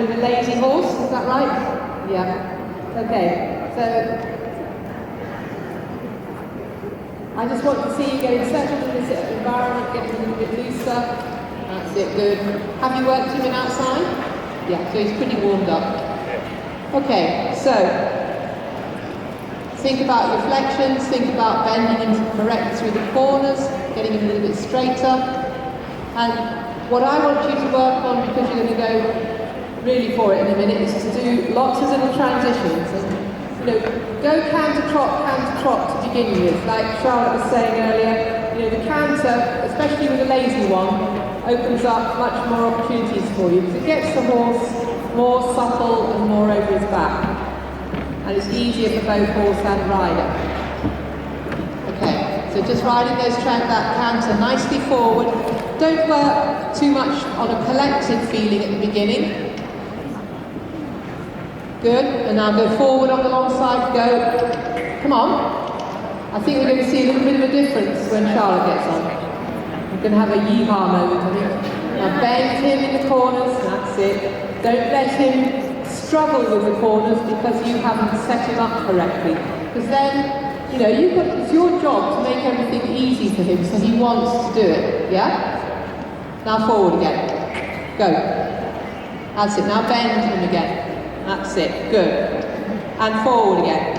bit of a lazy horse, is that right? Yeah. Okay, so I just want to see you getting settled in this environment, getting a little bit looser. That's it, good. Have you worked him in outside? Yeah, so he's pretty warmed up. Okay, so think about your flexions, think about bending him correct through the corners, getting him a little bit straighter. And what I want you to work on, because you're going to go really for it in a minute, is to do lots of little transitions. And, go canter trot to begin with. Like Charlotte was saying earlier, the canter, especially with a lazy one, opens up much more opportunities for you, because it gets the horse more supple and more over his back. And it's easier for both horse and rider. Okay, so just riding that canter nicely forward. Don't work too much on a collective feeling at the beginning. Good, and now go forward on the long side, go. Come on. I think we're going to see a little bit of a difference when Charlotte gets on. We're going to have a yeehaw moment, I think. Now bend him in the corners, that's it. Don't let him struggle with the corners because you haven't set him up correctly. Because then, it's your job to make everything easy for him, so he wants to do it, yeah? Now forward again. Go. That's it, now bend him again. That's it, good. And forward again.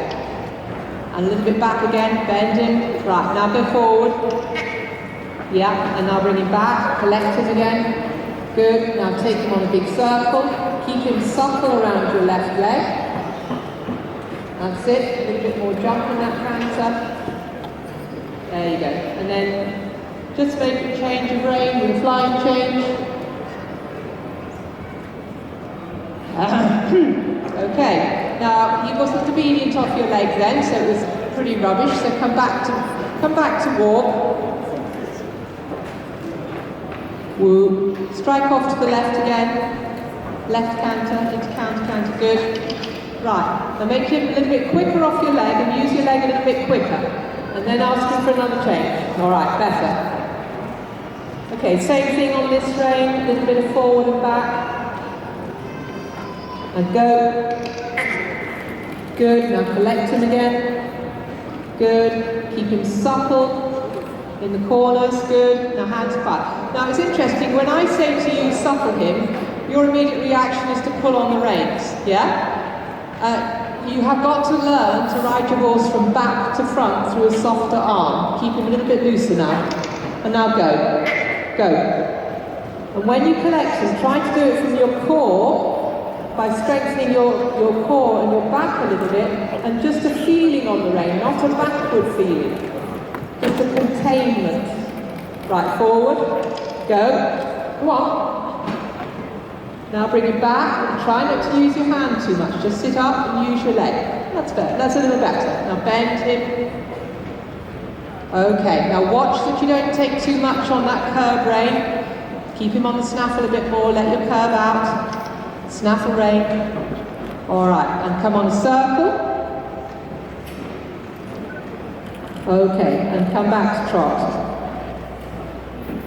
And a little bit back again, bend him. Right, now go forward. Yeah, and now bring him back, collect him again. Good, now take him on a big circle. Keep him supple around your left leg. That's it, a little bit more jump in that canter. There you go. And then just make a change of rein with a flying change. Okay, now he wasn't obedient off your leg then, so it was pretty rubbish. So come back to walk. Woo. Strike off to the left again. Left canter, into counter, good. Right, now make him a little bit quicker off your leg and use your leg a little bit quicker. And then ask him for another change. Alright, better. Okay, same thing on this rein, a little bit of forward and back. And go. Good, now collect him again. Good, keep him supple. In the corners, good. Now hands back. Now it's interesting, when I say to you supple him, your immediate reaction is to pull on the reins, yeah? You have got to learn to ride your horse from back to front through a softer arm. Keep him a little bit looser now. And now go. Go. And when you collect him, try to do it from your core by strengthening your core and your back a little bit, and just a feeling on the rein, not a backward feeling. Just a containment. Right, forward, go, come on. Now bring it back, and try not to use your hand too much, just sit up and use your leg. That's better, that's a little better. Now bend him. Okay, now watch that you don't take too much on that curb rein. Keep him on the snaffle a bit more, let your curve out. Snaffle rein. Alright, and come on a circle. Okay, and come back to trot.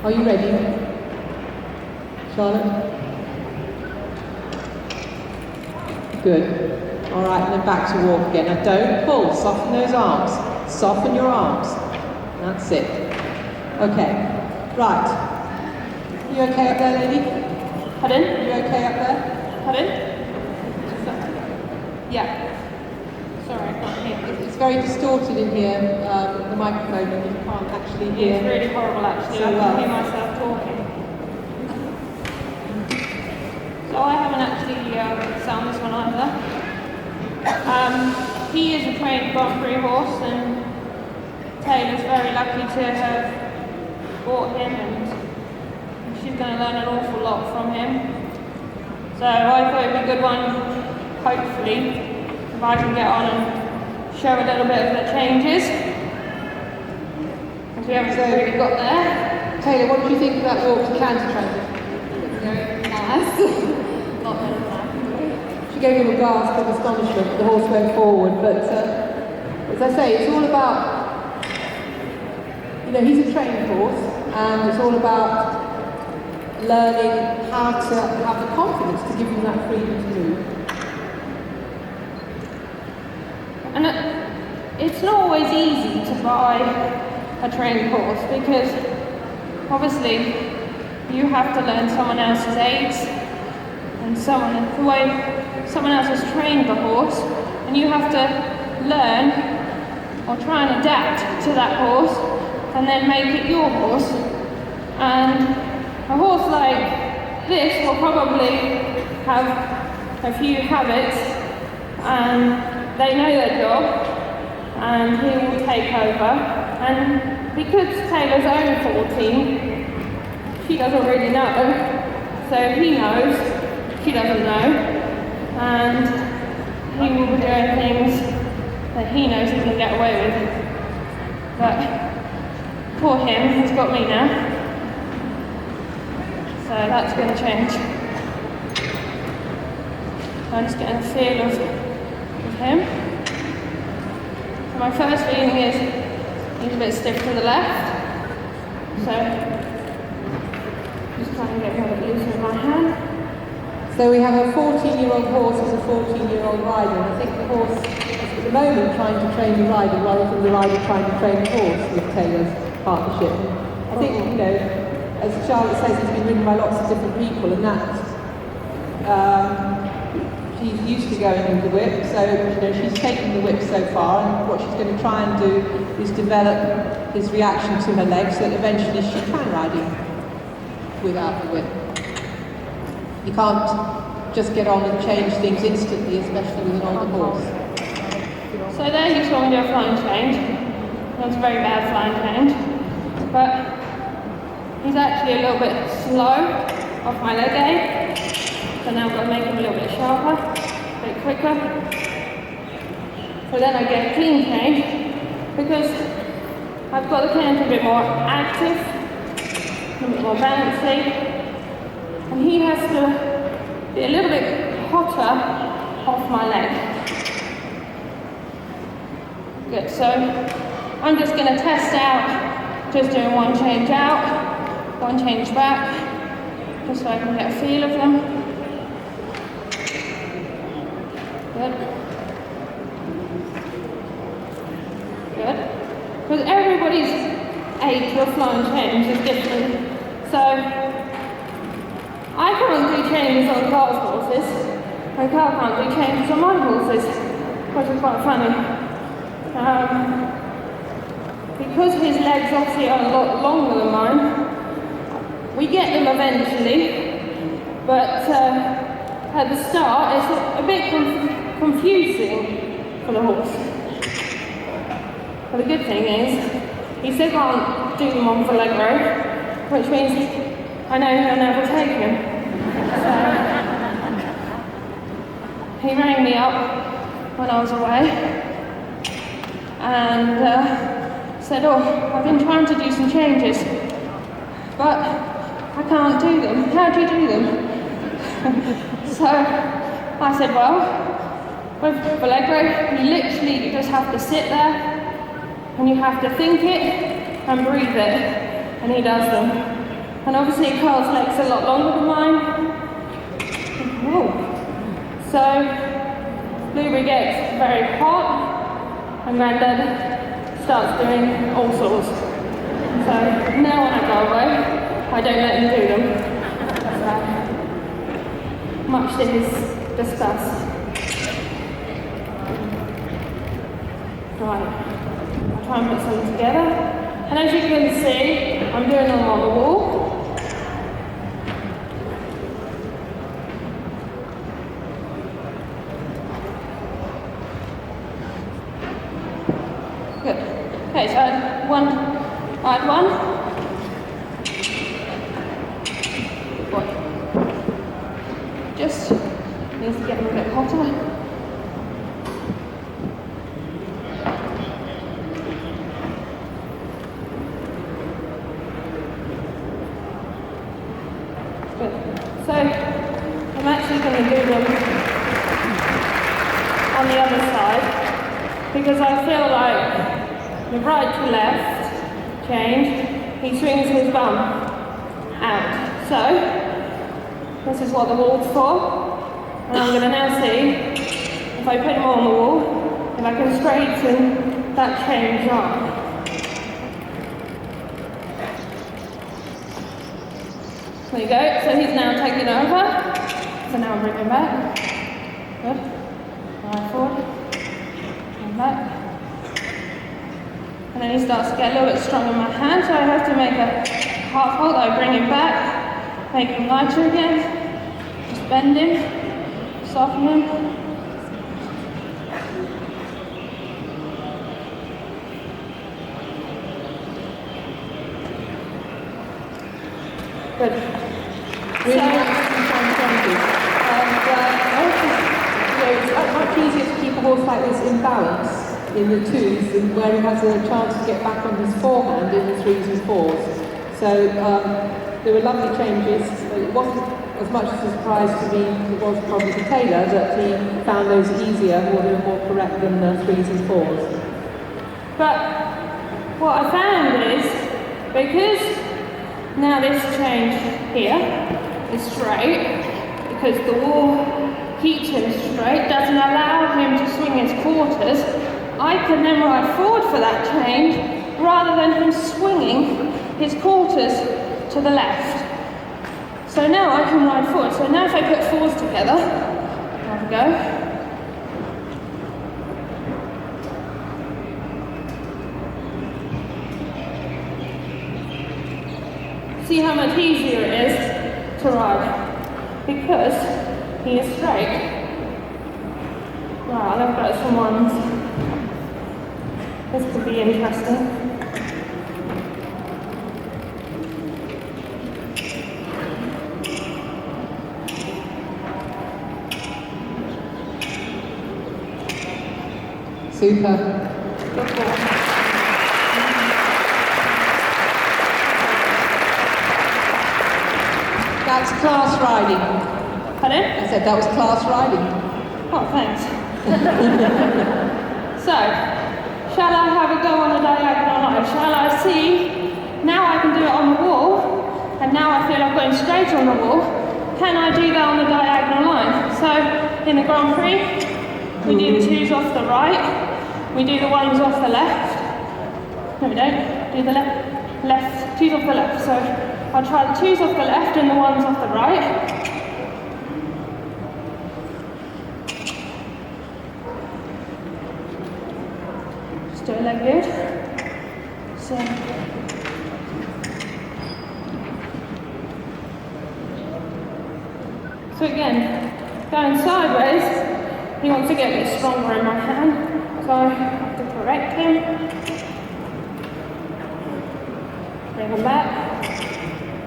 Are you ready, Charlotte? Good. All right, and then back to walk again. Now don't pull, soften those arms. Soften your arms. That's it. Okay, right. You okay up there, lady? Pardon? You okay up there? Pardon? Yeah. Sorry, I can't hear. It's very distorted in here, the microphone, and you can't actually hear. It's really horrible, actually. So I can hear myself talking. So I haven't actually sound this one either. He is a trained Grand Prix horse, and Taylor's very lucky to have bought him, and she's going to learn an awful lot from him. So I thought it'd be a good one, hopefully, if I can get on and show a little bit of the changes, because we haven't really got there. Taylor, what did you think about walk to canter transition? Very nice. Not better than that. She gave him a gasp of astonishment. The horse went forward, but as I say, it's all about, he's a trained horse, and it's all about learning how to have the confidence to give them that freedom to move. And it's not always easy to buy a training course because obviously you have to learn someone else's aids and the way someone else has trained the horse, and you have to learn or try and adapt to that horse and then make it your horse. And a horse like this will probably have a few habits and they know their job and he will take over. And because Taylor's only 14, she doesn't really know, so he knows, she doesn't know, and he will be doing things that he knows he can get away with. But poor him, he's got me now, so that's going to change. I'm just getting a feel of him. So my first feeling is he's a bit stiff to the left, so just try and get him a bit loose with my hand. So we have a 14-year-old horse as a 14-year-old rider, and I think the horse is at the moment trying to train the rider rather than the rider trying to train the horse with Taylor's partnership. I think, you know, as Charlotte says, he's been ridden by lots of different people, and that she's used to going with the whip, so you know she's taken the whip so far, and what she's going to try and do is develop his reaction to her legs so that eventually she can ride him without the whip. You can't just get on and change things instantly, especially with an older horse. So there you saw me do a flying change. That was a very bad flying change, but he's actually a little bit slow off my leg aid. So now I've got to make him a little bit sharper, a bit quicker. So then I get a clean change because I've got the canter a bit more active, a bit more bouncy, and he has to be a little bit hotter off my leg. Good, so I'm just going to test out, just doing one change out, one change back, just so I can get a feel of them. Good. Good. Because everybody's aid to a flying change is different. So I can't do changes on Carl's horses, and Carl can't do changes on my horses, which is quite funny. Because his legs obviously are a lot longer than mine, we get them eventually, but at the start it's a bit confusing for the horse. But the good thing is, he still can't do them on for leg row, which means I know he'll never take him. So he rang me up when I was away and said, oh, I've been trying to do some changes, but I can't do them. How do you do them? So I said, well, with the leg row, you literally just have to sit there and you have to think it and breathe it, and he does them. And obviously Carl's legs are a lot longer than mine. Whoa. So Blueberry gets very hot and Grandad starts doing all sorts. So now when I go away, I don't let him do them. So, much to his disgust. Right, I'll try and put some together. And as you can see, I'm doing them on the wall. Good. Okay, so add one. Just needs to get them a bit hotter. So I'm actually going to do them on the other side because I feel like the right to left change, he swings his bum out. So, this is what the wall's for. And I'm going to now see if I put him on the wall, if I can straighten that change up. There you go, so he's now taking over. So now bring him back. Good. Right forward. And back. And then he starts to get a little bit strong in my hand, so I have to make a half hold. I bring him back, make him lighter again. Just bend him, soften him. Good. Really it's much easier to keep a horse like this in balance in the twos than where he has a chance to get back on his forehand in the threes and fours. So there were lovely changes. It wasn't as much as a surprise to me as it was probably to Taylor that he found those easier or they were more correct than the threes and fours. But what I found is, because now this change here is straight, because the wall keeps him straight, doesn't allow him to swing his quarters, I can then ride forward for that change rather than him swinging his quarters to the left. So now I can ride forward. So now if I put fours together, there we go. See how much easier it is to ride because he is straight. Wow, I've got some ones. This could be interesting. Super. Good ball. That's class riding. Pardon? I said that was class riding. Oh, thanks. So, shall I have a go on the diagonal line? Shall I see? Now I can do it on the wall, and now I feel I'm going straight on the wall. Can I do that on the diagonal line? So, in the Grand Prix, we do the twos off the right, we do the ones off the left. No, we don't. Do the left, twos off the left. So, I'll try the twos off the left and the ones off the right. Just do it like good. So again, going sideways, he wants to get a bit stronger in my hand. So I have to correct him. Bring him back.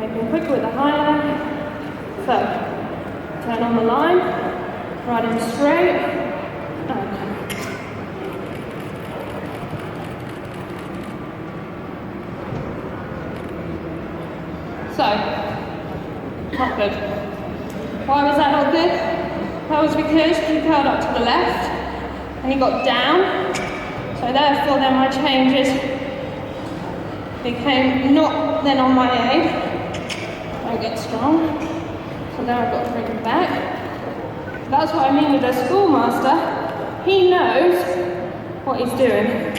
Make him quick with the high leg. So, turn on the line, ride him straight. Okay. So, not good. Why was that not good? That was because he curled up to the left and he got down. So therefore then my changes became not then on my aid. I get strong, so now I've got to bring him back. That's what I mean with the schoolmaster. He knows what he's doing.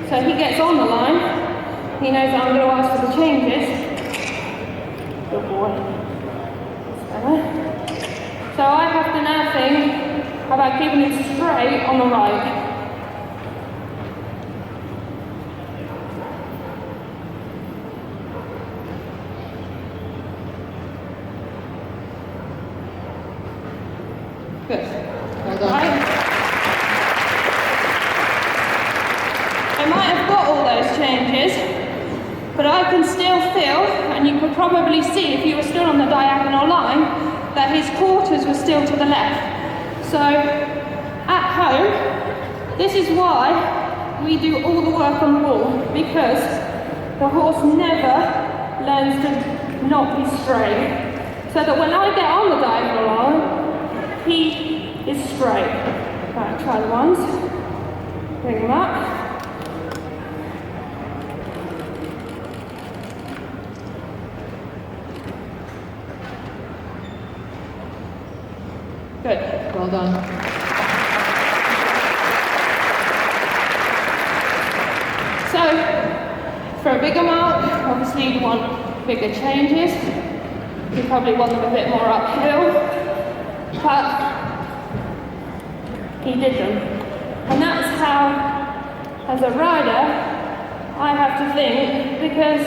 So he gets on the line, he knows that I'm going to ask for the changes. Good boy. So I have to now think about keeping it straight on the right. Good. Well done. Right. I might have got all those changes, but I can still feel, and you could probably see if you were still on the diagonal line, that his quarters were still to the left. So, at home, this is why we do all the work on the wall, because the horse never learns to not be straight. So that when I get on the diagonal line, he is straight. Right, try the ones. Bring them up. Well done. So, for a bigger mark, obviously you want bigger changes. You probably want them a bit more uphill, but he did them. And that's how, as a rider, I have to think, because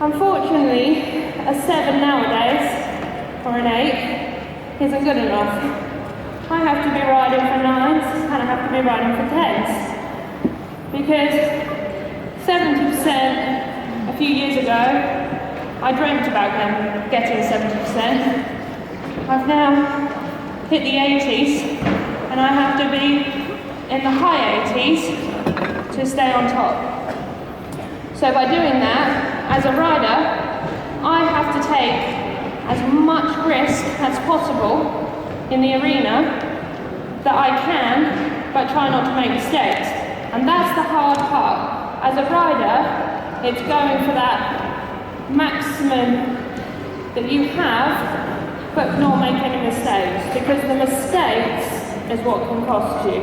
unfortunately, a 7 nowadays, or an 8, isn't good enough. I have to be riding for 9s, and I have to be riding for 10s. Because 70%, a few years ago, I dreamt about them getting 70%. I've now hit the 80s, and I have to be in the high 80s to stay on top. So by doing that, as a rider, I have to take as much risk as possible in the arena that I can, but try not to make mistakes. And that's the hard part. As a rider, it's going for that maximum that you have, but not make any mistakes, because the mistakes is what can cost you.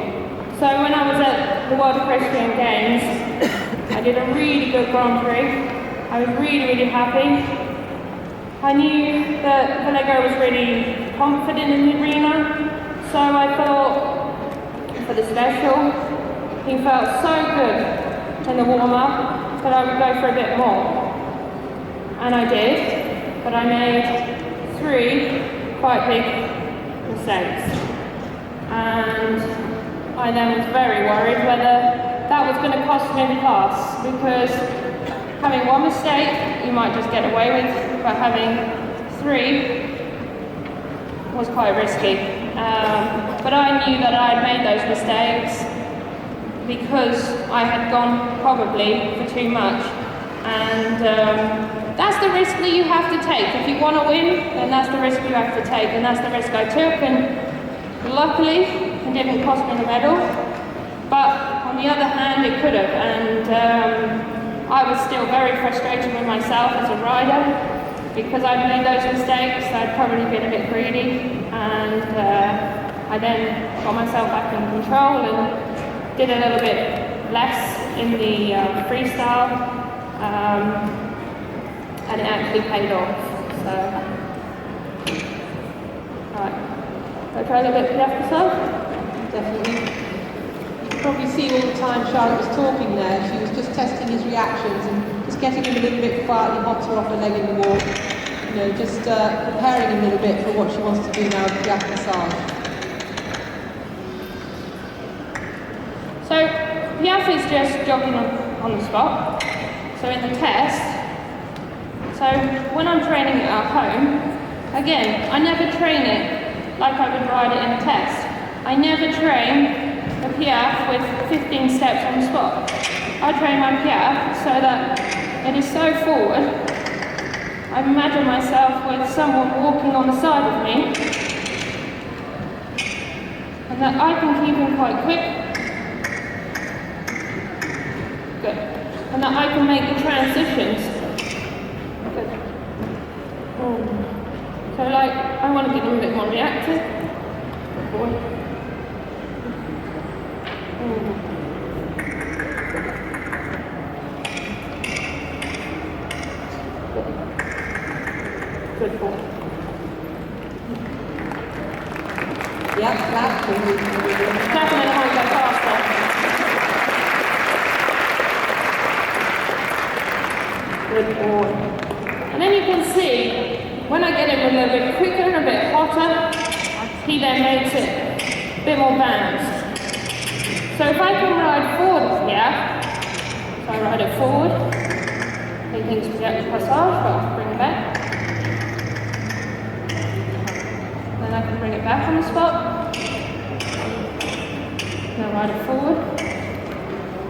So when I was at the World Equestrian Games, I did a really good Grand Prix. I was really, really happy. I knew that Valego was really confident in the arena, so I thought for the special, he felt so good in the warm-up that I would go for a bit more. And I did, but I made 3 quite big mistakes. And I then was very worried whether that was going to cost me the class, because having 1 mistake you might just get away with, but having 3 was quite risky. But I knew that I had made those mistakes because I had gone probably for too much. And that's the risk that you have to take. If you want to win, then that's the risk you have to take, and that's the risk I took. And luckily, it didn't cost me the medal. But on the other hand, it could have. And I was still very frustrated with myself as a rider, because I'd made those mistakes. I'd probably been a bit greedy, and I then got myself back in control and did a little bit less in the freestyle. And it actually paid off. So, right. I'll try a little bit left yourself. Definitely. You can probably see all the time Charlotte was talking there, she was just testing his reactions and just getting him a little bit quietly hotter off the leg in the walk. You know, just preparing him a little bit for what she wants to do now with the Piaf massage. So, Piaf is just jogging on the spot. So in the test, so when I'm training it at home, again, I never train it like I would ride it in a test. I never train a Piaf with 15 steps on the spot. I train my Piaf so that it is so forward. I imagine myself with someone walking on the side of me, and that I can keep him quite quick. Good. And that I can make the transitions. Good. So like, I want to get them a bit more reactive. Good boy. Good boy. Yep, clap. Clapping and I might go faster. Good boy. And then you can see, when I get him a little bit quicker and a bit hotter, he then makes it a bit more balanced. So if I can ride forward here, so I ride it forward, he thinks we get the passage, but I'll bring it back. Then I can bring it back on the spot. Now ride it forward.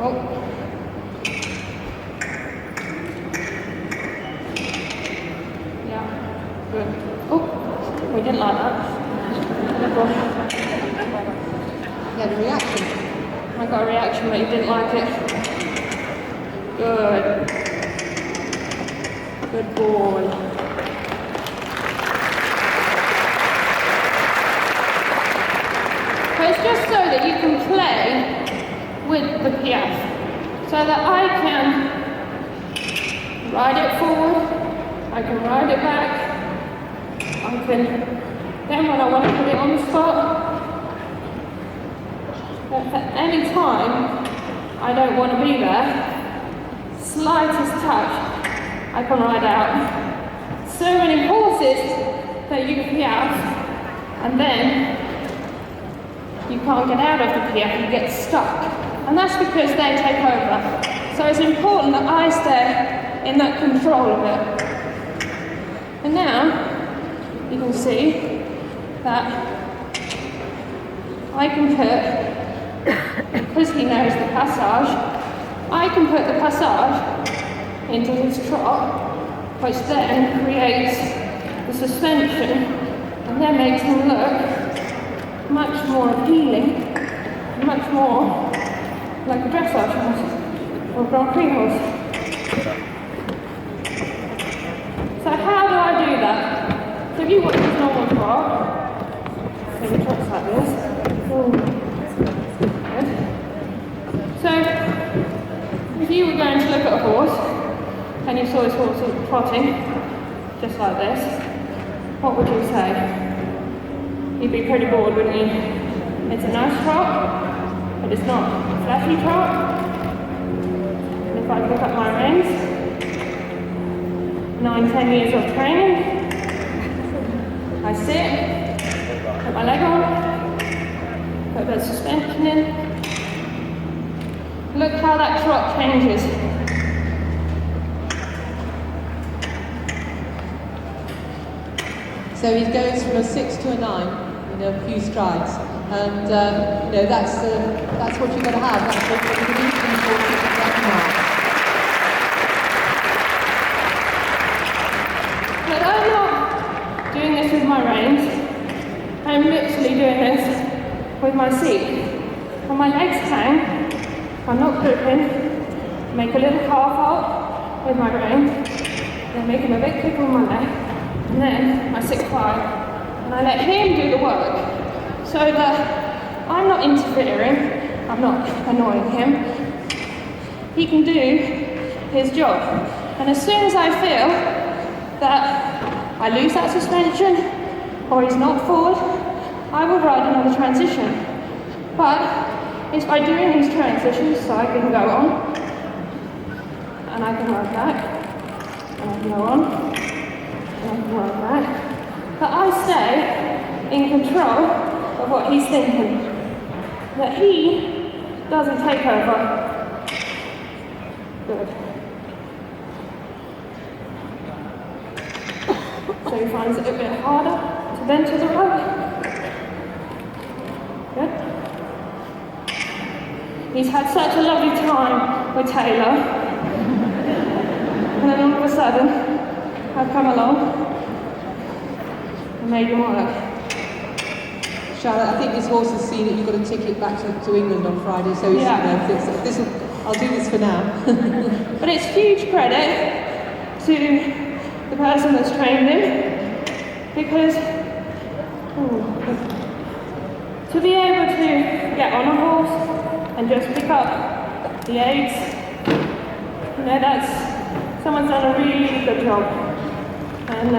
Oh. Good. Oh, we didn't like that. You had a reaction. I got a reaction, but you didn't like it. Good. Good boy. it's just so that you can play with the piaffe, so that I can ride it forward, I can ride it back, I can, then when I want to put it on the spot, at any time I don't want to be there, slightest touch, I can ride out. So many horses that you piaffe, and then you can't get out of the piaffe, you get stuck. And that's because they take over. So it's important that I stay in that control of it. And now, you can see that I can put, because he knows the passage, I can put the passage into his trot, which then creates the suspension and then makes him look much more appealing, much more like a dressage horse or Grand Prix horse. So how do I do that? So if you watch his normal trot, so he trots like this. Ooh. Good. So if you were going to look at a horse and you saw his horse trotting just like this, what would you say? You'd be pretty bored, wouldn't you? It's a nice trot, but it's not a flashy trot. And if I pick up my reins, 9-10 years of training, I sit, put my leg on, put a bit of suspension in. Look how that trot changes. So he goes from a 6 to a 9 in a few strides, and that's what you've got to have. That's what you need to get that But I'm not doing this with my reins. I'm literally doing this with my seat. When my legs hang, I'm not gripping. Make a little calf hold with my reins, then making a big kick on my leg. And then I sit quiet and I let him do the work, so that I'm not interfering, I'm not annoying him. He can do his job. And as soon as I feel that I lose that suspension or he's not forward, I will ride another transition. But it's by doing these transitions so I can go on and I can ride back and I can go on. Like that. But I stay in control of what he's thinking. That he doesn't take over. Good. So he finds it a bit harder to bend to the right. Good. He's had such a lovely time with Taylor. And then all of a sudden, I've come along and made him work. Charlotte, I think this horse has seen it. You've got a ticket back to England on Friday, so he's, I'll do this for now. But it's huge credit to the person that's trained him, because to be able to get on a horse and just pick up the aids, that's someone's done a really good job. And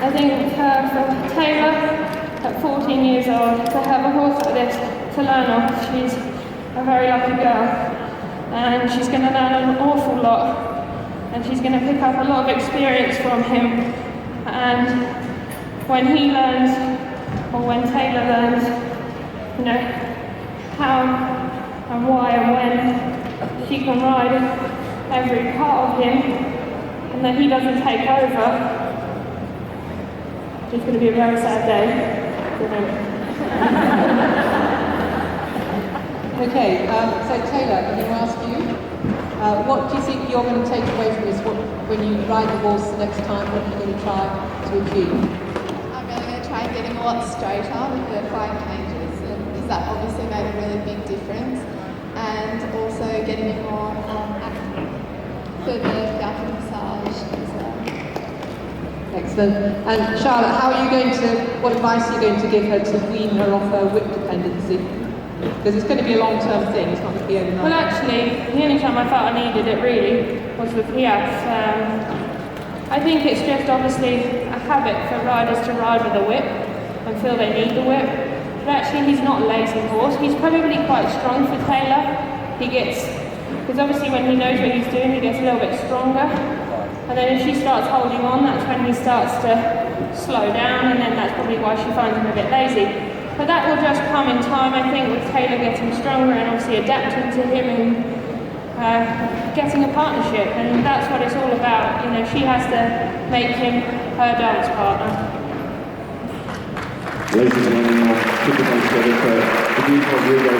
I think for Taylor, at 14 years old, to have a horse like this to learn off, she's a very lucky girl. And she's going to learn an awful lot. And she's going to pick up a lot of experience from him. And when he learns, or when Taylor learns, how and why and when she can ride every part of him, and that he doesn't take over, it's going to be a very sad day for him. Okay, so Taylor, I'm going to ask you, what do you think you're going to take away from this? When you ride the horse the next time, what are you going to try to achieve? I'm really going to try and get him a lot straighter with the 5 changes, because that obviously made a really big difference. And also getting him more active for the piaffe massage. Excellent. And Charlotte, what advice are you going to give her to wean her off her whip dependency? Because it's going to be a long-term thing, it's not going to be overnight. Well, actually, the only time I felt I needed it really was with Piaf. I think it's just obviously a habit for riders to ride with a whip and feel they need the whip. But actually, he's not a lazy horse. He's probably quite strong for Taylor. Because obviously when he knows what he's doing, he gets a little bit stronger. And then if she starts holding on, that's when he starts to slow down, and then that's probably why she finds him a bit lazy. But that will just come in time, I think, with Taylor getting stronger and obviously adapting to him and getting a partnership. And that's what it's all about. You know, she has to make him her dance partner. Ladies and gentlemen, typical credit for the